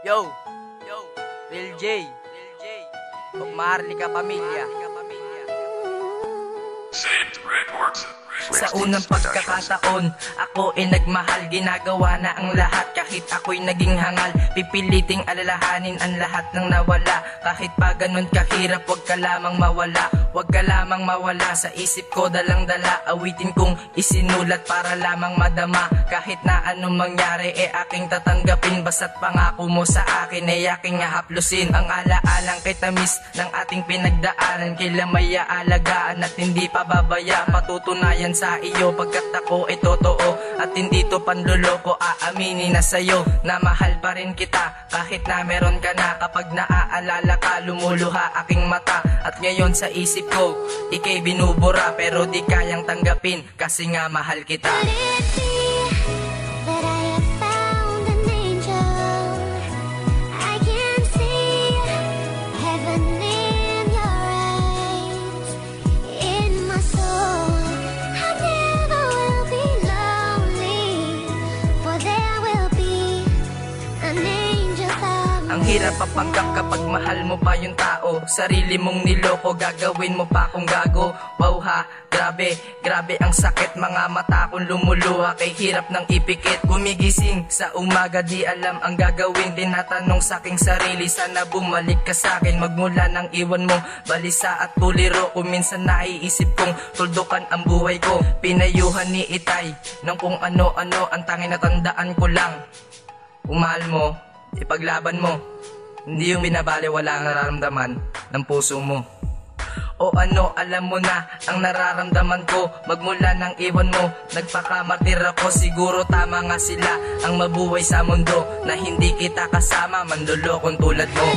Yo, Lil J, Bob Marley ka pamilya. Sa unang pagkakataon, ako ay nagmahal. Ginagawa na ang lahat kahit ako'y naging hangal. Pipiliting alalahanin ang lahat ng nawala. Kahit pa ganun kahirap, wag ka lamang mawala. Wag ka lamang mawala, sa isip ko dalang dala. Awitin kong isinulat para lamang madama. Kahit na anong mangyari, aking tatanggapin. Basta't pangako mo sa akin, aking haplusin. Ang alaalang kay tamis ng ating pinagdaanan. Kailan may aalagaan at hindi pababayaan. Patutunayan sa iyo pagkat ako ay totoo at hindi to panluloko. Aaminin na sa'yo na mahal pa rin kita kahit na meron ka na. Kapag naaalala ka, lumuluha aking mata. At ngayon sa isip ko, ika'y binubura pero di kayang tanggapin kasi nga mahal kita. Ang hirap papanggap kapag mahal mo pa yung tao. Sarili mong niloko, gagawin mo pa akong gago. Wow ha, grabe, grabe ang sakit. Mga mata kong lumuluha, kay hirap ng ipikit. Gumigising sa umaga, di alam ang gagawin. Tinatanong sa aking sarili, sana bumalik ka sa akin. Magmula nang iwan mo, balisa at tuliro. Kung minsan naiisip kong tuldukan ang buhay ko. Pinayuhan ni Itay ng kung ano-ano. Ang tanging natandaan ko lang, kung mahal mo, ipaglaban mo. Hindi yung binabali, wala ang nararamdaman ng puso mo. O ano, alam mo na ang nararamdaman ko. Magmula nang iwan mo, nagpakamartir ako. Siguro tama nga sila ang mabuhay sa mundo na hindi kita kasama, manlulokong tulad mo.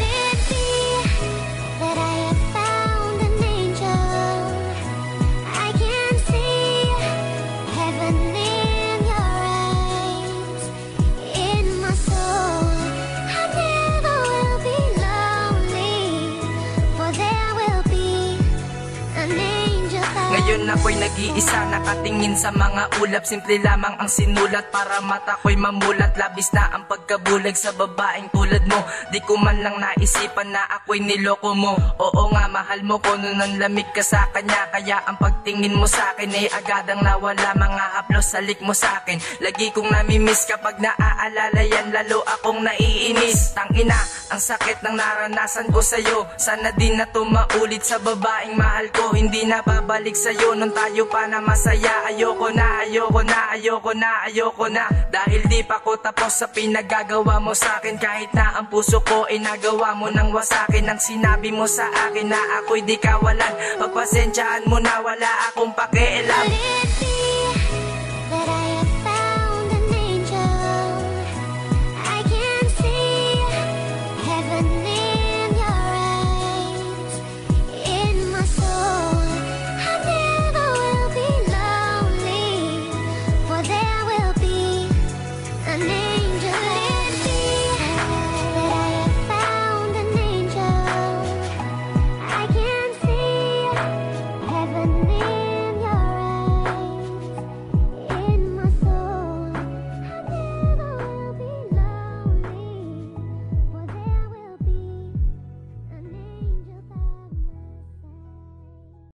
Ngayon ako'y nag-iisa, nakatingin sa mga ulap. Simple lamang ang sinulat para mata ko'y mamulat. Labis na ang pagkabulag sa babaeng tulad mo. Di ko man lang naisipan na ako'y niloko mo. Oo nga, mahal mo ko nung nanlamig ka sa kanya. Kaya ang pagtingin mo sa akin ay agadang nawala. Mga haplos salik mo sa akin, lagi kong namimiss. Kapag naaalala yan, lalo akong naiinis. Tangina, ang sakit ng naranasan ko sa'yo. Sana din na tumaulit sa babaeng mahal ko. Hindi na babalik sa'yo nung tayo pa na masaya. Ayoko na, ayoko na, ayoko na, ayoko na. Dahil di pa ko tapos sa pinagagawa mo sa'kin. Kahit na ang puso ko ay nagawa mo ng wasakin. Ang sinabi mo sa akin na ako'y di kawalan. Pagpasensyaan mo na, wala akong pakialam.